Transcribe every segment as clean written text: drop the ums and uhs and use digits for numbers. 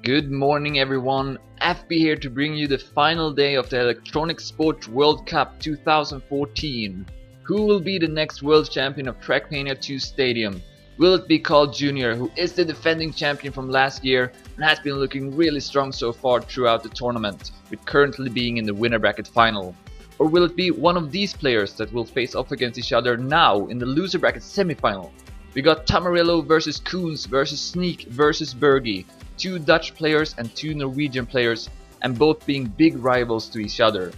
Good morning everyone, FB here to bring you the final day of the Electronic Sports World Cup 2014. Who will be the next world champion of Trackmania 2 Stadium? Will it be Carl Jr., who is the defending champion from last year and has been looking really strong so far throughout the tournament, with currently being in the winner bracket final? Or will it be one of these players that will face off against each other now in the loser bracket semi-final? We got Tamarillo versus Koenz versus znik versus Bergie. Two Dutch players and two Norwegian players, and both being big rivals to each other.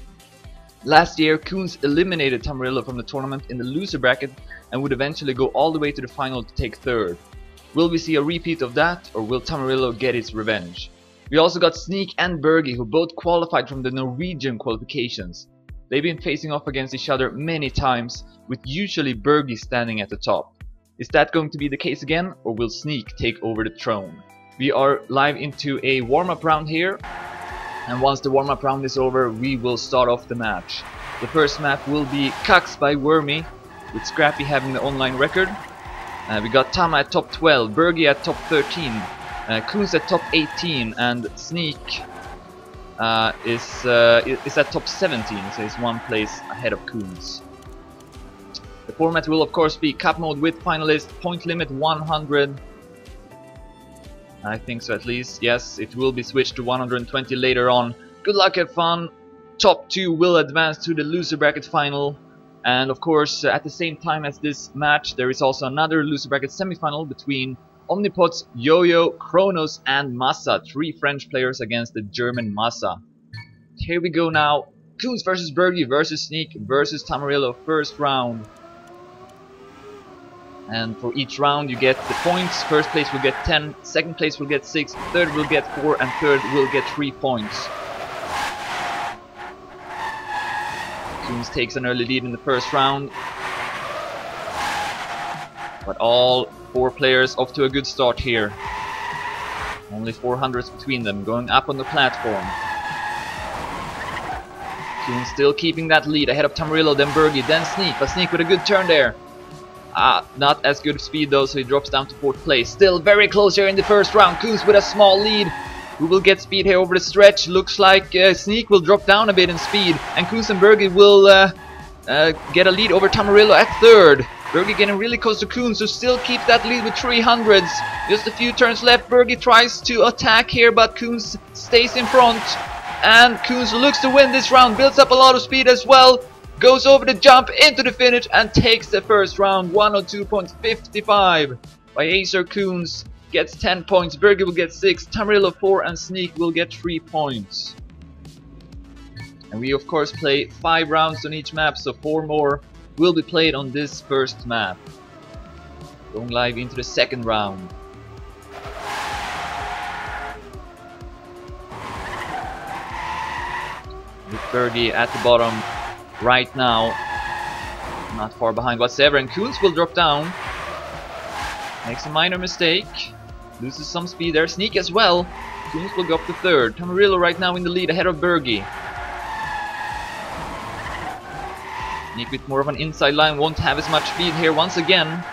Last year, Koenz eliminated Tamarillo from the tournament in the loser bracket and would eventually go all the way to the final to take third. Will we see a repeat of that, or will Tamarillo get its revenge? We also got znik and Bergie, who both qualified from the Norwegian qualifications. They've been facing off against each other many times, with usually Bergie standing at the top. Is that going to be the case again, or will znik take over the throne? We are live into a warm-up round here, and once the warm-up round is over, we will start off the match. The first map will be Koenz by Wormy, with Scrappy having the online record. We got Tama at top 12, Bergie at top 13, Koenz at top 18, and znik is at top 17, so he's one place ahead of Koenz. The format will of course be cup mode with finalist, point limit 100. I think so, at least. Yes, it will be switched to 120 later on. Good luck, have fun. Top 2 will advance to the loser bracket final. And of course, at the same time as this match, there is also another loser bracket semi-final between Omnipots, Yo-Yo, Kronos and Massa. 3 French players against the German Massa. Here we go now. Koenz versus Bergie versus znik versus Tamarillo, first round. And for each round you get the points. First place will get 10, second place will get 6, third will get 4, and third will get 3 points. Koenz takes an early lead in the first round, but all 4 players off to a good start here. Only 400s between them, going up on the platform. Koenz still keeping that lead, ahead of Tamarillo, then Bergie, then znik, but znik with a good turn there. Not as good speed though, so he drops down to 4th place. Still very close here in the first round. Koenz with a small lead. Who will get speed here over the stretch? Looks like znik will drop down a bit in speed, and Koenz and Bergie will get a lead over Tamarillo at 3rd. Bergie getting really close to Koenz, who still keeps that lead with 300s. Just a few turns left. Bergie tries to attack here, but Koenz stays in front. And Koenz looks to win this round, builds up a lot of speed as well. Goes over the jump into the finish and takes the first round. 102.55 by Acer. Koenz gets 10 points, Bergie will get 6, Tamarillo 4, and znik will get 3 points. And we of course play 5 rounds on each map, so 4 more will be played on this first map. Going live into the second round. With Bergie at the bottom right now, not far behind whatsoever, and Koenz will drop down, makes a minor mistake, loses some speed there, znik as well. Koenz will go up to 3rd, Tamarillo right now in the lead ahead of Bergie. znik with more of an inside line, won't have as much speed here once again,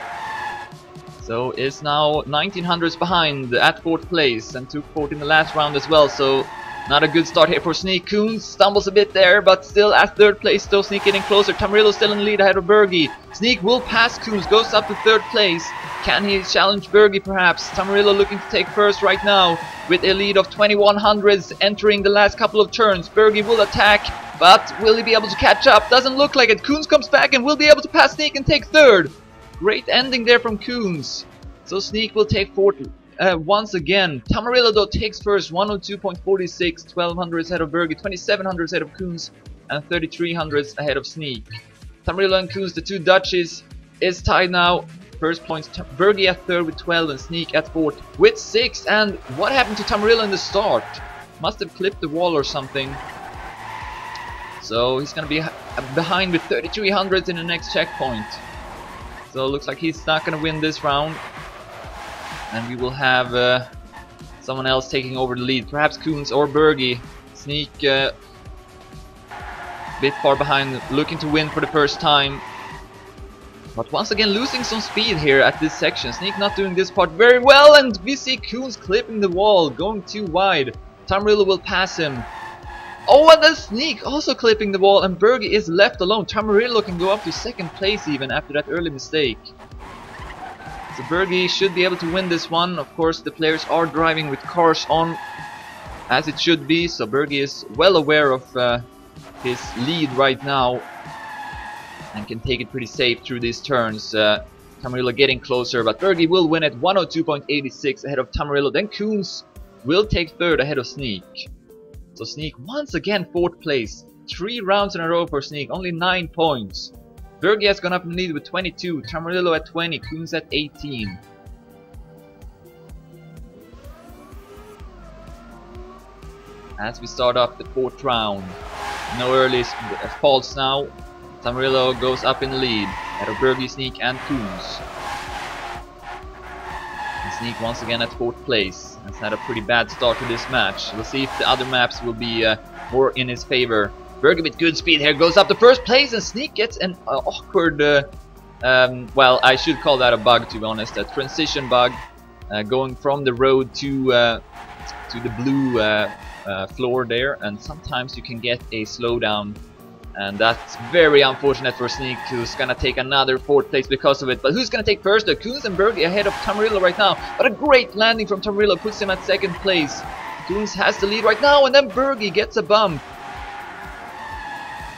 so is now 1900s behind at 4th place and took 4th in the last round as well, so not a good start here for znik. Koenz stumbles a bit there, but still at 3rd place, though znik getting closer. Tamarillo still in the lead ahead of Bergie. znik will pass Koenz, goes up to 3rd place. Can he challenge Bergie perhaps? Tamarillo looking to take first right now with a lead of 2100s entering the last couple of turns. Bergie will attack, but will he be able to catch up? Doesn't look like it. Koenz comes back and will be able to pass znik and take 3rd. Great ending there from Koenz. So znik will take 4th. Once again, Tamarillo though takes first, 102.46, 1200s ahead of Bergie, 2700s ahead of Koenz, and 3300s ahead of znik. Tamarillo and Koenz, the 2 Dutchies, is tied now. First points, Bergie at 3rd with 12 and znik at 4th with 6. And what happened to Tamarillo in the start? Must have clipped the wall or something. So he's gonna be behind with 3300s in the next checkpoint. So it looks like he's not gonna win this round. And we will have someone else taking over the lead, perhaps Koenz or Bergie. znik a bit far behind, looking to win for the first time. But once again losing some speed here at this section. Znik not doing this part very well, and we see Koenz clipping the wall, going too wide. Tamarillo will pass him. Oh, and then Znik also clipping the wall, and Bergie is left alone. Tamarillo can go up to second place even after that early mistake. So Bergie should be able to win this one. Of course, the players are driving with cars on, as it should be, so Bergie is well aware of his lead right now and can take it pretty safe through these turns. Tamarillo getting closer, but Bergie will win at 102.86 ahead of Tamarillo. Then Koenz will take third ahead of Znik. So Znik once again fourth place. 3 rounds in a row for Znik, only 9 points. Bergie has gone up in the lead with 22, Tamarillo at 20, Koenz at 18. As we start off the 4th round, no early faults now. Tamarillo goes up in the lead, ahead of Bergie, Znik and Koenz. And Znik once again at 4th place. Has had a pretty bad start to this match. We'll see if the other maps will be more in his favor. Bergie with good speed here goes up to 1st place, and Znik gets an awkward, well, I should call that a bug, to be honest, a transition bug, going from the road to the blue floor there, and sometimes you can get a slowdown, and that's very unfortunate for Znik, who's gonna take another 4th place because of it. But who's gonna take first? Koenz and Bergie ahead of Tamarillo right now, but a great landing from Tamarillo puts him at 2nd place. Koenz has the lead right now, and then Bergie gets a bump.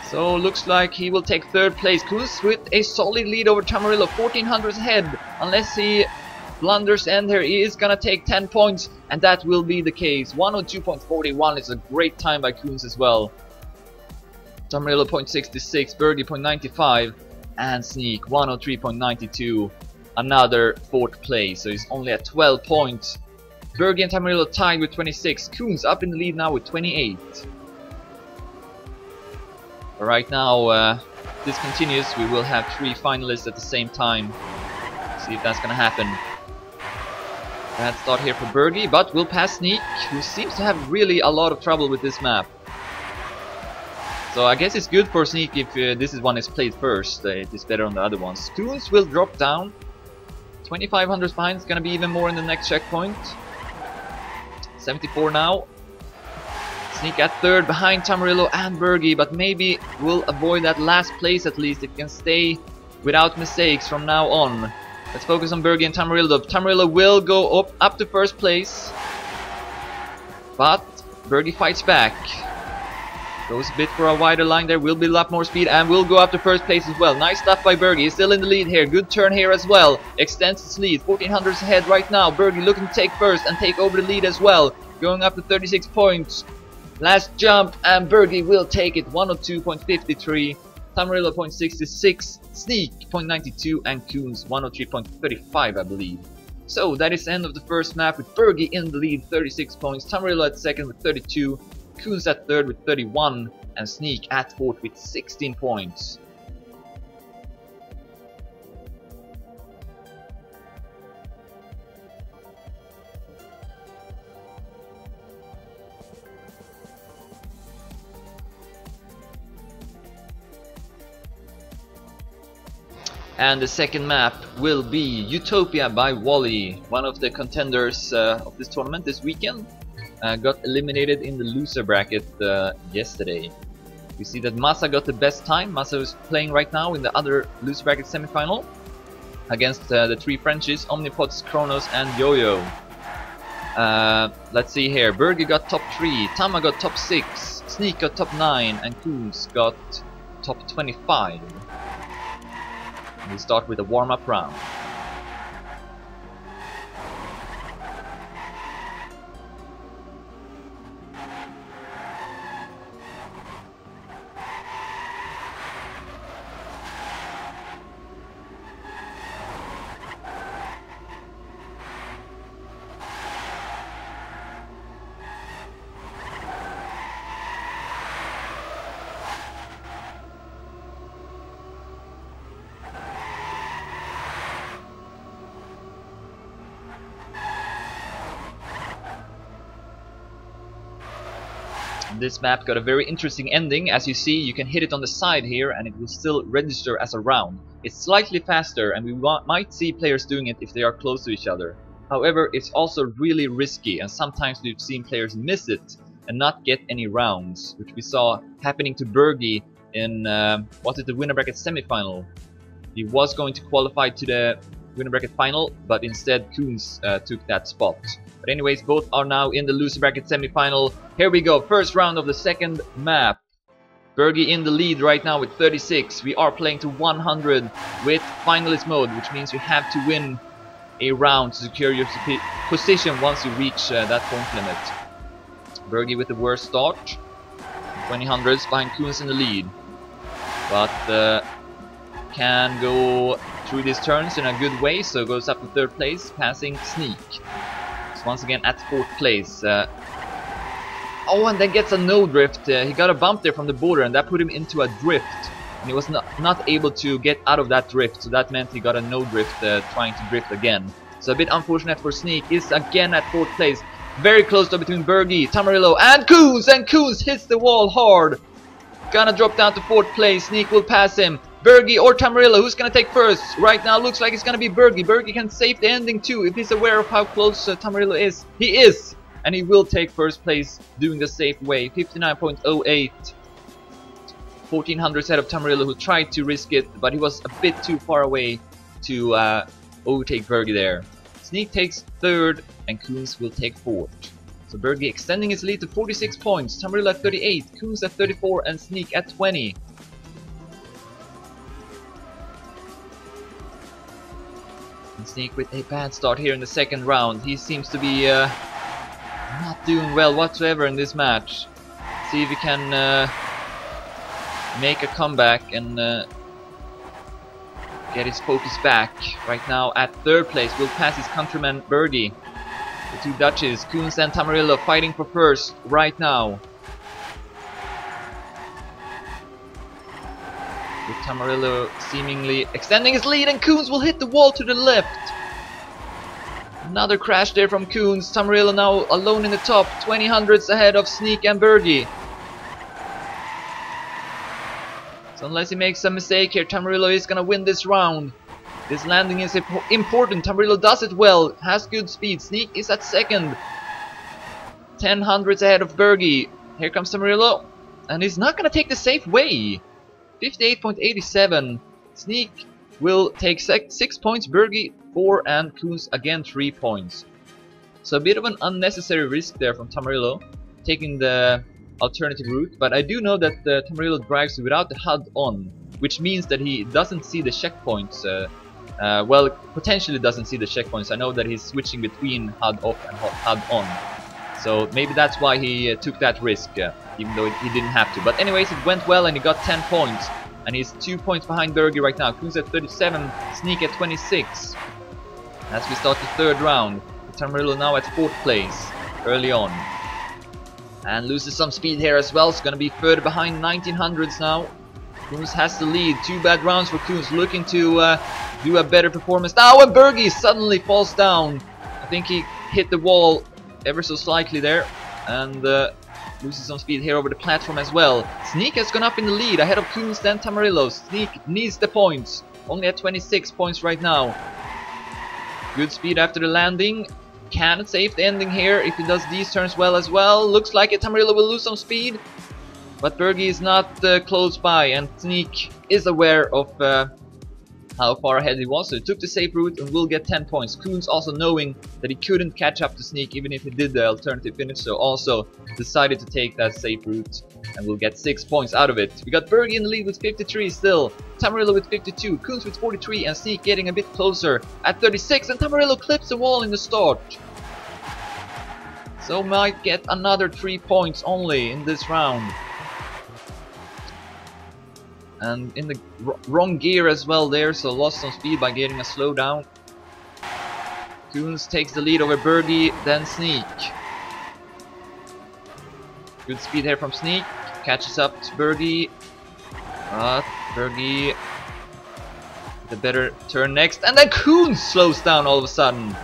So looks like he will take 3rd place. Koenz with a solid lead over Tamarillo, 1400 ahead. Unless he blunders and here he is gonna take 10 points, and that will be the case. 102.41 is a great time by Koenz as well. Tamarillo 0.66, Bergie 0.95, and Znik 103.92. Another 4th place, so he's only at 12 points. Bergie and Tamarillo tied with 26. Koenz up in the lead now with 28. But right now, if this continues, we will have 3 finalists at the same time. See if that's gonna happen. Bad start here for Bergie, but will pass Znik, who seems to have really a lot of trouble with this map. So I guess it's good for Znik if this is one is played first. It is better on the other ones. Koenz will drop down. 2500 behind, it's gonna be even more in the next checkpoint. 74 now. Znik at 3rd behind Tamarillo and Bergie, but maybe will avoid that last place at least. It can stay without mistakes from now on. Let's focus on Bergie and Tamarillo. Tamarillo will go up to 1st place, but Bergie fights back. Goes a bit for a wider line there, will build up more speed and will go up to 1st place as well. Nice stuff by Bergie, he's still in the lead here. Good turn here as well. Extends his lead, 1400 ahead right now. Bergie looking to take 1st and take over the lead as well. Going up to 36 points. Last jump, and Bergie will take it. 102.53, Tamarillo 0.66, Znik 0.92, and Koenz 103.35, I believe. So that is the end of the 1st map with Bergie in the lead, 36 points, Tamarillo at 2nd with 32, Koenz at 3rd with 31, and Znik at 4th with 16 points. And the 2nd map will be Utopia by Wally, one of the contenders of this tournament this weekend. Got eliminated in the loser bracket yesterday. We see that Massa got the best time. Massa is playing right now in the other loser bracket semifinal against the 3 Frenchies, Omnipods, Kronos and Yo-Yo. Let's see here. Bergie got top 3, Tama got top 6, Znik got top 9, and Koenz got top 25. We start with a warm-up round. This map got a very interesting ending. As you see, you can hit it on the side here and it will still register as a round. is slightly faster, and we might see players doing it if they are close to each other. However, it's also really risky, and sometimes we've seen players miss it and not get any rounds, which we saw happening to Bergie in was it the winner bracket semi-final? He was going to qualify to the winner bracket final, but instead Koenz took that spot. But anyways, both are now in the loser bracket semi-final. Here we go, first round of the second map. Bergie in the lead right now with 36. We are playing to 100 with finalist mode, which means you have to win a round to secure your position once you reach that point limit. Bergie with the worst start. 20 hundreds behind Koenz in the lead. But can go through these turns in a good way, so goes up to 3rd place, passing znik. So once again at 4th place. Oh, and then gets a no drift. He got a bump there from the border, and that put him into a drift. And he was not able to get out of that drift, so that meant he got a no drift trying to drift again. So a bit unfortunate for znik. Is again at 4th place. Very close though between Bergie, Tamarillo, and Koenz hits the wall hard. Gonna drop down to 4th place. znik will pass him. Bergie or Tamarillo, who's gonna take first? Right now looks like it's gonna be Bergie. Bergie can save the ending too if he's aware of how close Tamarillo is. He is! And he will take first place doing the safe way. 59.08. 1400 ahead of Tamarillo, who tried to risk it, but he was a bit too far away to overtake Bergie there. znik takes 3rd, and Koenz will take 4th. So Bergie extending his lead to 46 points. Tamarillo at 38, Koenz at 34, and znik at 20. And znik with a bad start here in the second round. He seems to be not doing well whatsoever in this match. See if he can make a comeback and get his focus back. Right now at 3rd place will pass his countryman Bergie. The two Dutches, Koenz and Tamarillo, fighting for first right now. With Tamarillo seemingly extending his lead, and Koenz will hit the wall to the left. Another crash there from Koenz. Tamarillo now alone in the top, 20 hundredths ahead of znik and Bergie. So unless he makes a mistake here, Tamarillo is gonna win this round. This landing is important. Tamarillo does it well, has good speed. znik is at 2nd, 10 hundredths ahead of Bergie. Here comes Tamarillo, and he's not gonna take the safe way. 58.87. znik will take 6 points, Bergie 4, and Koenz again 3 points. So a bit of an unnecessary risk there from Tamarillo, taking the alternative route. But I do know that Tamarillo drives without the HUD on, which means that he doesn't see the checkpoints. Well, potentially doesn't see the checkpoints. I know that he's switching between HUD off and HUD on. So maybe that's why he took that risk, even though he didn't have to. But anyways, it went well and he got 10 points. And he's 2 points behind Bergie right now. Koenz at 37, znik at 26. As we start the 3rd round, Tamarillo now at 4th place, early on. And loses some speed here as well. It's going to be further behind, 1900s now. Koenz has the lead. 2 bad rounds for Koenz, looking to do a better performance. Now, and Bergie suddenly falls down. I think he hit the wall ever so slightly there. And loses some speed here over the platform as well. znik has gone up in the lead, ahead of Koenz and Tamarillo. znik needs the points. Only at 26 points right now. Good speed after the landing. Can save the ending here if he does these turns well as well. Looks like it. Tamarillo will lose some speed. But Bergie is not close by, and znik is aware of how far ahead he was, so he took the safe route and will get 10 points. Koenz also knowing that he couldn't catch up to znik even if he did the alternative finish, so also decided to take that safe route and will get 6 points out of it. We got Bergie in the lead with 53 still, Tamarillo with 52, Koenz with 43, and znik getting a bit closer at 36, and Tamarillo clips the wall in the start. So might get another 3 points only in this round. And in the wrong gear as well there, so lost some speed by getting a slowdown. Koenz takes the lead over Bergie, then znik. Good speed here from znik, catches up to Bergie. But Bergie the better turn next, and then Koenz slows down all of a sudden.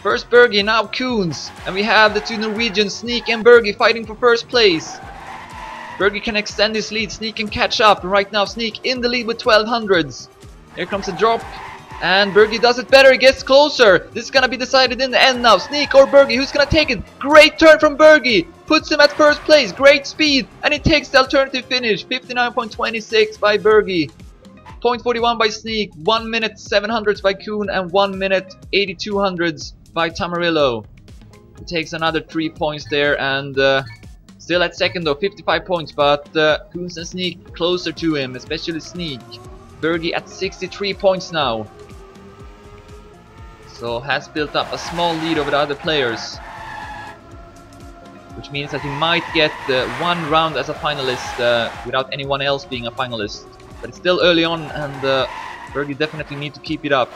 First Bergie, now Koenz, and we have the two Norwegians, znik and Bergie, fighting for first place. Bergie can extend his lead. Znik can catch up. And right now, Znik in the lead with 1200s. Here comes a drop. And Bergie does it better. He gets closer. This is going to be decided in the end now. Znik or Bergie? Who's going to take it? Great turn from Bergie. Puts him at first place. Great speed. And he takes the alternative finish. 59.26 by Bergie. 0.41 by Znik. 1 minute 700s by Koen. And 1 minute 8200s by Tamarillo. He takes another 3 points there. And still at second though. 55 points. But Koenz and Znik closer to him. Especially Znik. Bergie at 63 points now. So has built up a small lead over the other players, which means that he might get one round as a finalist without anyone else being a finalist. But it's still early on, and Bergie definitely need to keep it up.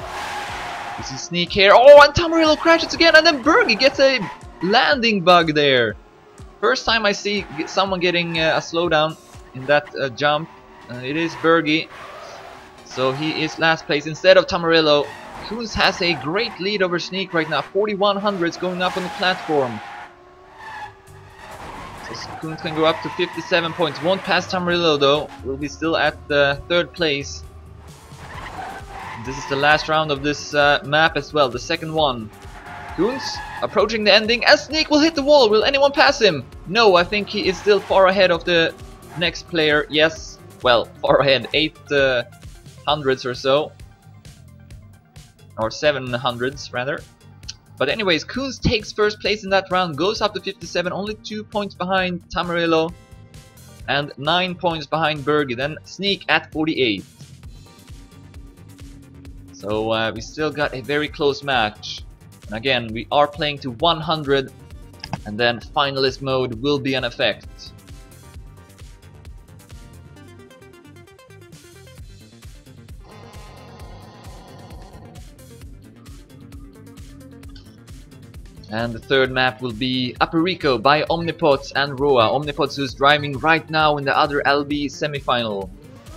This is Znik here. Oh, and Tamarillo crashes again, and then Bergie gets a landing bug there. First time I see someone getting a slowdown in that jump. It is Bergie. So he is last place instead of Tamarillo. Koenz has a great lead over Znik right now. 4100s going up on the platform. So Koenz can go up to 57 points. Won't pass Tamarillo though. Will be still at the third place. This is the last round of this map as well. The second one. Koenz approaching the ending. And Znik will hit the wall. Will anyone pass him? No, I think he is still far ahead of the next player. Yes. Well, far ahead. 800s or so. Or 700s rather. But anyways, Koenz takes first place in that round, goes up to 57, only 2 points behind Tamarillo and 9 points behind Bergie. Then Znik at 48. So we still got a very close match. And again, we are playing to 100, and then finalist mode will be in effect. And the third map will be Upper Rico by Omnipots and Roa. Omnipots who's driving right now in the other LB semi-final.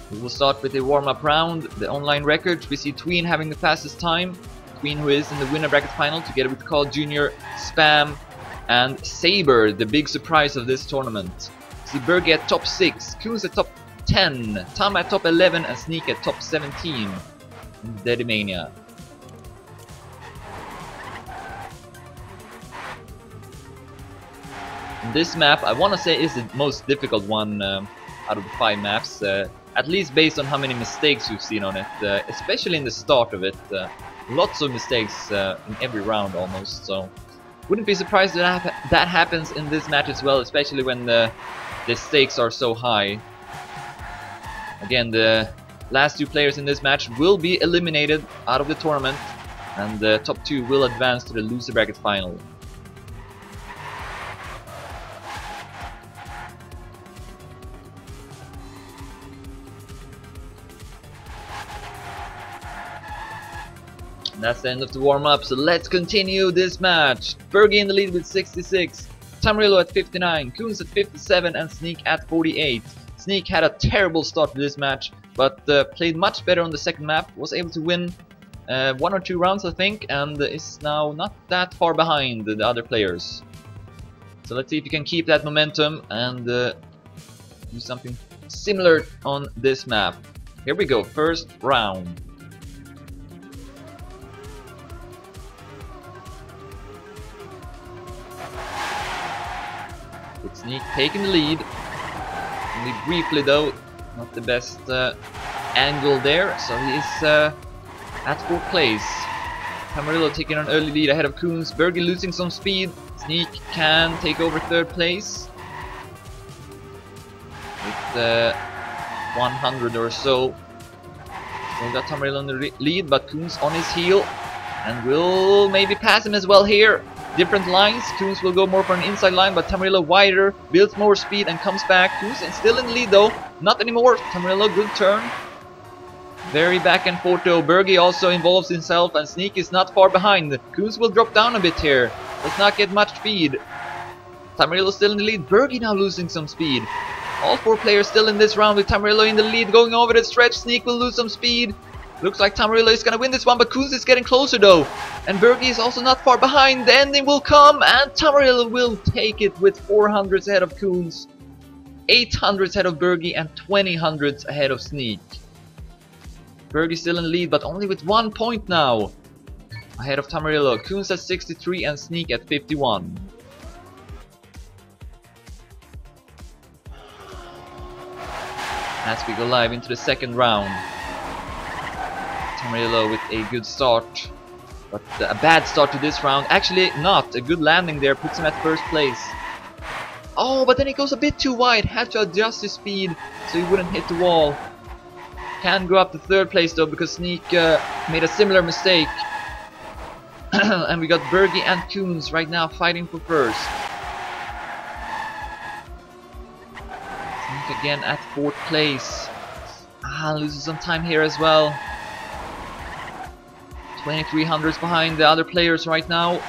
We will start with a warm-up round. The online records, we see Tween having the fastest time. Tween who is in the winner bracket final together with Carl Jr., Spam and Saber, the big surprise of this tournament. We see Bergie at top 6, Koenz at top 10, Tam at top 11 and Znik at top 17 in Dedimania. This map, I want to say, is the most difficult one out of the 5 maps, at least based on how many mistakes you've seen on it, especially in the start of it. Lots of mistakes in every round almost, so wouldn't be surprised that that happens in this match as well, especially when the stakes are so high. Again, the last 2 players in this match will be eliminated out of the tournament, and the top 2 will advance to the loser bracket final. That's the end of the warm-up, so let's continue this match. Bergie in the lead with 66, Tamarillo at 59, Koenz at 57 and Znik at 48. Znik had a terrible start to this match, but played much better on the second map, was able to win 1 or 2 rounds I think, and is now not that far behind the other players. So let's see if you can keep that momentum and do something similar on this map. Here we go, first round. Znik taking the lead, only briefly though, not the best angle there, so he is at 4th place. Tamarillo taking an early lead ahead of Koenz, Bergie losing some speed, Znik can take over 3rd place with 100 or so. Still got Tamarillo on the lead, but Koenz on his heel and will maybe pass him as well here. Different lines, Koenz will go more for an inside line, but Tamarillo wider, builds more speed and comes back. Koenz is still in the lead though, not anymore. Tamarillo, good turn. Very back and forth though. Bergie also involves himself and Znik is not far behind. Koenz will drop down a bit here, does not get much speed. Tamarillo still in the lead, Bergie now losing some speed. All 4 players still in this round with Tamarillo in the lead, going over the stretch. Znik will lose some speed. Looks like Tamarillo is gonna win this one, but Koenz is getting closer though. And Bergie is also not far behind. The ending will come, and Tamarillo will take it with 400s ahead of Koenz. 800s ahead of Bergie and 20 hundredths ahead of znik. Bergie still in lead, but only with 1 point now. Ahead of Tamarillo. Koenz at 63 and znik at 51. As we go live into the second round. Tamarillo with a good start. But a bad start to this round. Actually not. A good landing there puts him at first place. Oh, but then he goes a bit too wide. Had to adjust his speed so he wouldn't hit the wall. Can go up to third place though, because znik made a similar mistake. And we got Bergie and Koenz right now fighting for first. Znik again at fourth place. Loses some time here as well. 2300s behind the other players right now.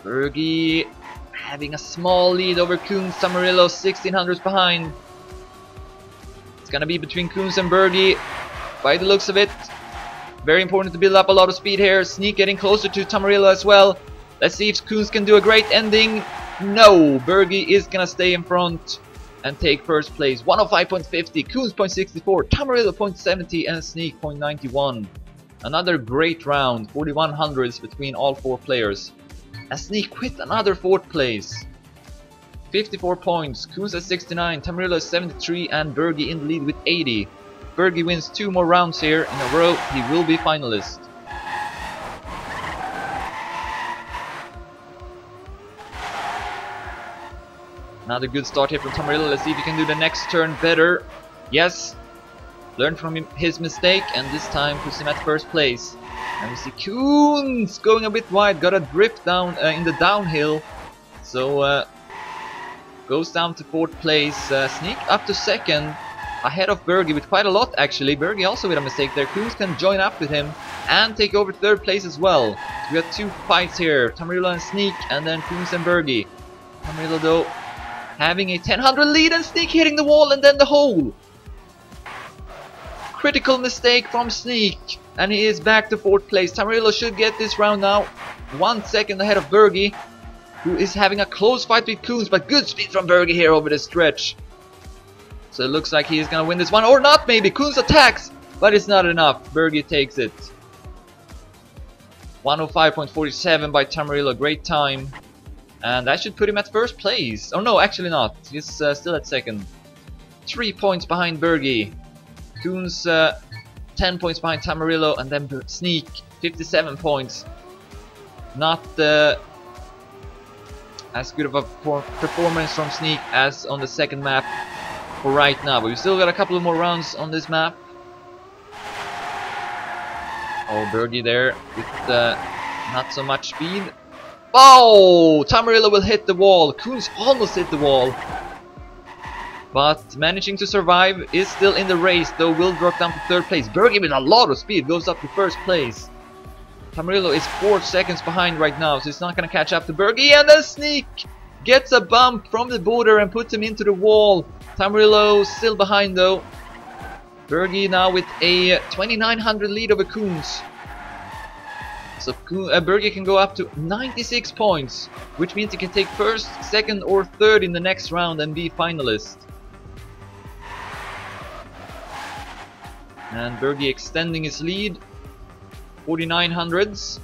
Bergie having a small lead over Koenz. Tamarillo 1600s behind. It's gonna be between Koenz and Bergie by the looks of it. Very important to build up a lot of speed here. znik getting closer to Tamarillo as well. Let's see if Koenz can do a great ending. No, Bergie is gonna stay in front and take first place. 105.50, Koenz 0.64, Tamarillo 0.70 and znik 0.91. Another great round, 4100s between all four players. As znik with another fourth place. 54 points, Koenz at 69, Tamarillo 73 and Bergie in the lead with 80. Bergie wins 2 more rounds here in a row, he will be finalist. Another good start here from Tamarillo. Let's see if he can do the next turn better. Yes, learn from his mistake and this time puts him at first place. And we see Koenz going a bit wide, got a drift down in the downhill. So goes down to fourth place. znik up to second, ahead of Bergie with quite a lot actually. Bergie also with a mistake there. Koenz can join up with him and take over third place as well. So we got 2 fights here, Tamarillo and znik, and then Koenz and Bergie. Tamarillo though having a 1000 lead and znik hitting the wall and then the hole. Critical mistake from znik and he is back to fourth place. Tamarillo should get this round now. 1 second ahead of Bergie, who is having a close fight with Koenz, but good speed from Bergie here over the stretch. So it looks like he is gonna win this one, or not maybe. Koenz attacks, but it's not enough. Bergie takes it. 105.47 by Tamarillo, great time. And that should put him at first place. Oh no, actually not. He's still at second. 3 points behind Bergie. Koenz 10 points behind Tamarillo, and then znik 57 points. Not as good of a performance from znik as on the second map for right now, but we still got a couple of more rounds on this map. Oh, Bergie there with not so much speed. Oh, Tamarillo will hit the wall. Koenz almost hit the wall, but managing to survive, is still in the race though, will drop down to third place. Bergie with a lot of speed goes up to first place. Tamarillo is 4 seconds behind right now, so he's not gonna catch up to Bergie, and then znik gets a bump from the border and puts him into the wall. Tamarillo still behind though. Bergie now with a 2900 lead over Koenz. So Bergie can go up to 96 points, which means he can take first, second or third in the next round and be finalist. And Bergie extending his lead, 4900s,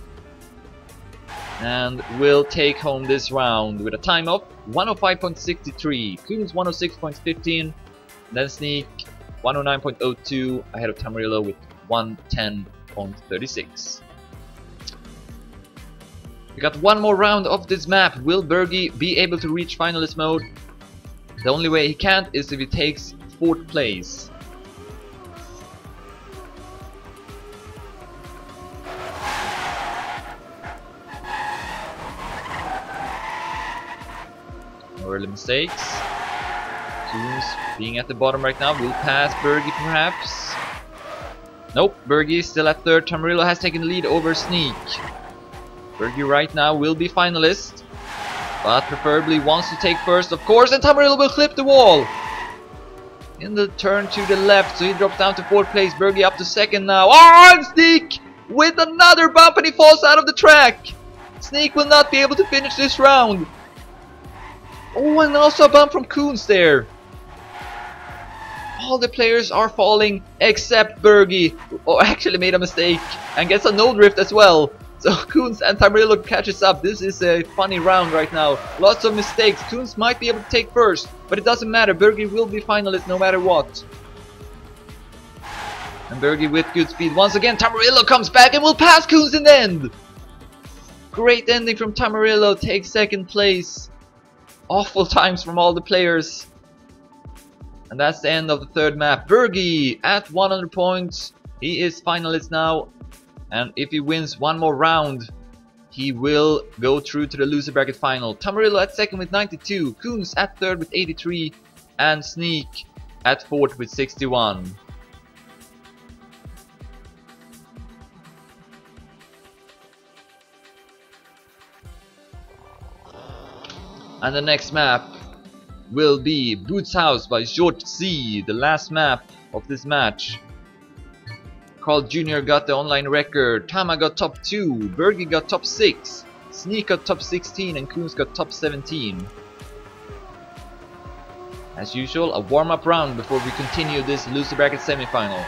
and will take home this round with a time of 105.63, Koenz 106.15, then znik 109.02 ahead of Tamarillo with 110.36. We got 1 more round of this map. Will Bergie be able to reach finalist mode? The only way he can't is if he takes 4th place. Early mistakes. Koenz being at the bottom right now will pass Bergie perhaps. Nope, Bergie is still at third. Tamarillo has taken the lead over znik. Bergie right now will be finalist, but preferably wants to take first, of course, and Tamarillo will clip the wall in the turn to the left, so he drops down to 4th place. Bergie up to second now. Oh, and znik with another bump and he falls out of the track. Znik will not be able to finish this round. Oh, and also a bump from Koenz there. All the players are falling except Bergie, who actually made a mistake and gets a no drift as well. So Koenz and Tamarillo catches up. This is a funny round right now. Lots of mistakes. Koenz might be able to take first, but it doesn't matter. Bergie will be finalist no matter what. And Bergie with good speed. Once again, Tamarillo comes back and will pass Koenz in the end. Great ending from Tamarillo. Takes second place. Awful times from all the players. And that's the end of the third map. Bergie at 100 points. He is finalist now. And if he wins one more round, he will go through to the loser bracket final. Tamarillo at second with 92. Koenz at third with 83. And znik at fourth with 61. And the next map will be Boots House by ESWC, the last map of this match. Carl Jr. got the online record, Tama got top 2, Bergie got top 6, znik got top 16 and Koenz got top 17. As usual, a warm-up round before we continue this loser bracket semi-final.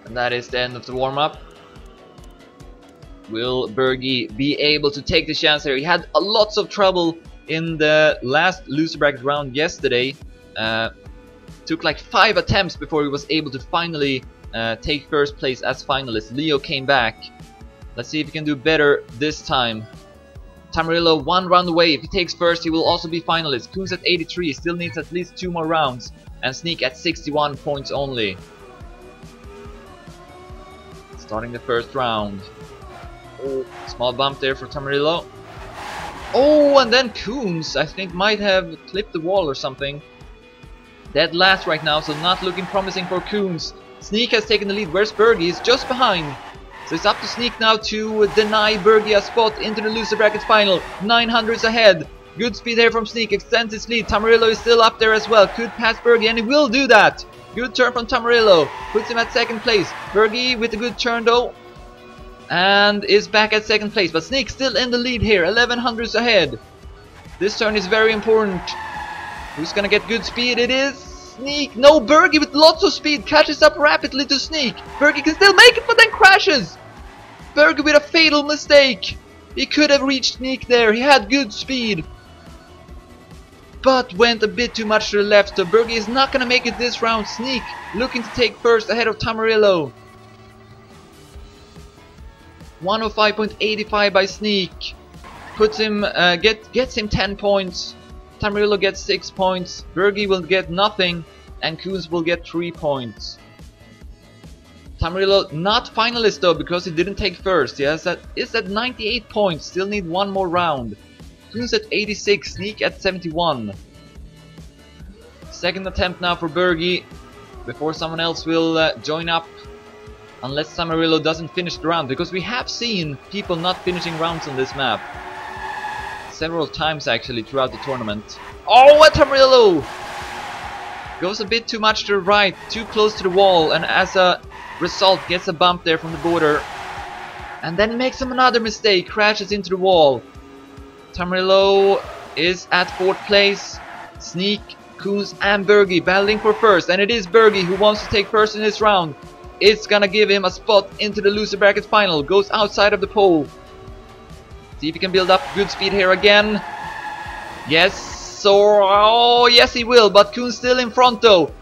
And that is the end of the warm-up. Will Bergie be able to take the chance here? He had lots of trouble in the last loser bracket round yesterday. Took like 5 attempts before he was able to finally take first place as finalist. Leo came back. Let's see if he can do better this time. Tamarillo 1 round away. If he takes first, he will also be finalist. Koenz at 83, still needs at least 2 more rounds. And znik at 61 points only. Starting the first round. Oh, small bump there for Tamarillo. Oh, and then Koenz, I think, might have clipped the wall or something. Dead last right now, so not looking promising for Koenz. znik has taken the lead. Where's Bergie? He's just behind. So it's up to znik now to deny Bergie a spot into the loser bracket final. 900s ahead. Good speed here from znik. Extends his lead. Tamarillo is still up there as well. Could pass Bergie, and he will do that. Good turn from Tamarillo. Puts him at second place. Bergie with a good turn though. And is back at second place. But znik still in the lead here. 1100s ahead. This turn is very important. Who's gonna get good speed? It is znik. No, Bergie with lots of speed catches up rapidly to znik. Bergie can still make it, but then crashes. Bergie with a fatal mistake. He could have reached znik there. He had good speed, but went a bit too much to the left. So Bergie is not gonna make it this round. znik looking to take first ahead of Tamarillo. 105.85 by znik. Puts him, gets him 10 points. Tamarillo gets 6 points. Bergie will get nothing, and Koenz will get 3 points. Tamarillo not finalist though, because he didn't take first. He is at 98 points. Still need 1 more round. Koenz at 86, znik at 71. Second attempt now for Bergie before someone else will join up. Unless Tamarillo doesn't finish the round, because we have seen people not finishing rounds on this map several times actually throughout the tournament. Oh, and Tamarillo goes a bit too much to the right, too close to the wall, and as a result gets a bump there from the border. And then makes him another mistake, crashes into the wall. Tamarillo is at 4th place. znik, Koenz and Bergie battling for first, and it is Bergie who wants to take first in this round. It's gonna give him a spot into the loser bracket final. Goes outside of the pole. See if he can build up good speed here again. Yes, or oh yes he will, but Koenz still in front though.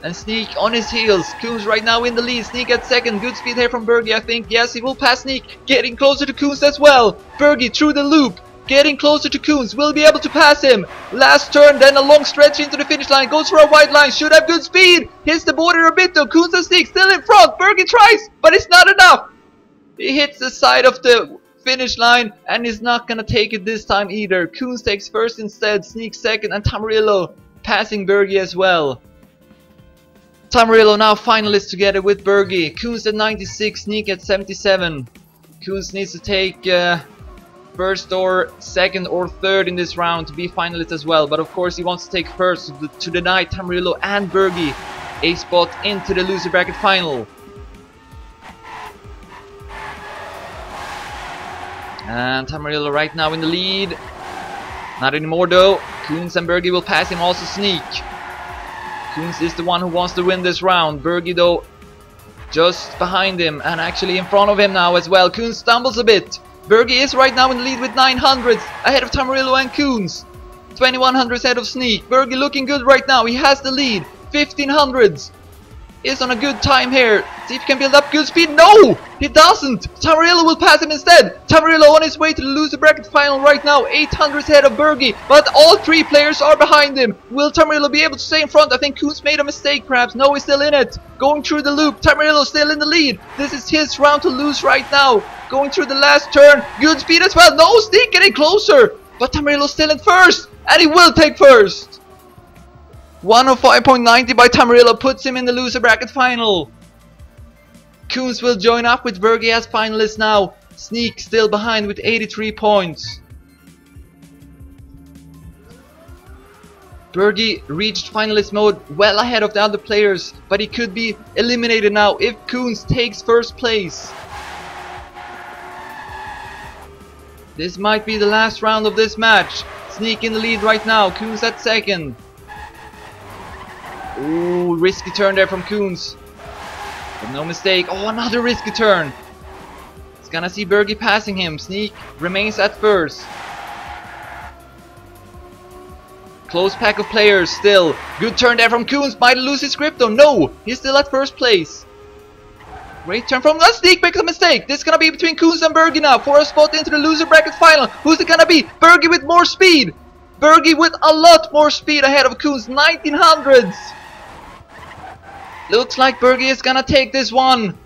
And znik on his heels. Koenz right now in the lead. znik at second. Good speed here from Bergie, I think. Yes, he will pass znik. Getting closer to Koenz as well. Bergie through the loop. Getting closer to Koenz. Will be able to pass him. Last turn, then a long stretch into the finish line. Goes for a wide line. Should have good speed. Hits the border a bit though. Koenz and znik still in front. Bergie tries, but it's not enough. He hits the side of the finish line and is not gonna take it this time either. Koenz takes first instead. znik second, and Tamarillo passing Bergie as well. Tamarillo now finalists together with Bergie. Koenz at 96, znik at 77. Koenz needs to take first or second or third in this round to be finalist as well. But of course he wants to take first to deny Tamarillo and Bergie a spot into the loser bracket final. And Tamarillo right now in the lead. Not anymore though. Koenz and Bergie will pass him, also znik. Koenz is the one who wants to win this round. Bergie though just behind him and actually in front of him now as well. Koenz stumbles a bit. Bergie is right now in the lead with 900s ahead of Tamarillo and Koenz. 2100s ahead of znik. Bergie looking good right now. He has the lead. 1500s. Is on a good time here. See if he can build up good speed. No! He doesn't! Tamarillo will pass him instead. Tamarillo on his way to the loser bracket final right now. 800s ahead of Bergie. But all three players are behind him. Will Tamarillo be able to stay in front? I think Koenz made a mistake perhaps. No, he's still in it. Going through the loop. Tamarillo still in the lead. This is his round to lose right now. Going through the last turn. Good speed as well. No, znik getting closer. But Tamarillo still in first. And he will take first. 105.90 by Tamarillo puts him in the loser bracket final. Koenz will join up with Bergie as finalists now. znik still behind with 83 points. Bergie reached finalist mode well ahead of the other players, but he could be eliminated now if Koenz takes first place. This might be the last round of this match. znik in the lead right now. Koenz at second. Ooh, risky turn there from Koenz. But no mistake. Oh, another risky turn. He's gonna see Bergie passing him. znik remains at first. Close pack of players still. Good turn there from Koenz. Might lose his grip though. No, he's still at first place. Great turn from znik. Makes a mistake. This is gonna be between Koenz and Bergie now for a spot into the loser bracket final. Who's it gonna be? Bergie with more speed. Bergie with a lot more speed ahead of Koenz. 1900s. Looks like Bergie is gonna take this one.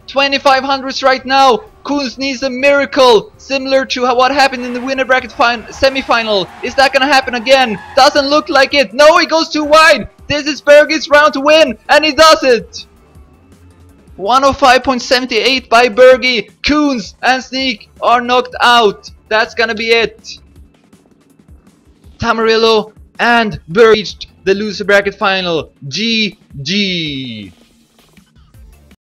2500s right now. Koenz needs a miracle, similar to what happened in the winner bracket semi-final. Is that gonna happen again? Doesn't look like it. No, he goes too wide. This is Bergie's round to win, and he does it. 105.78 by Bergie. Koenz and znik are knocked out. That's gonna be it. Tamarillo and Bergie reached the loser bracket final. GG.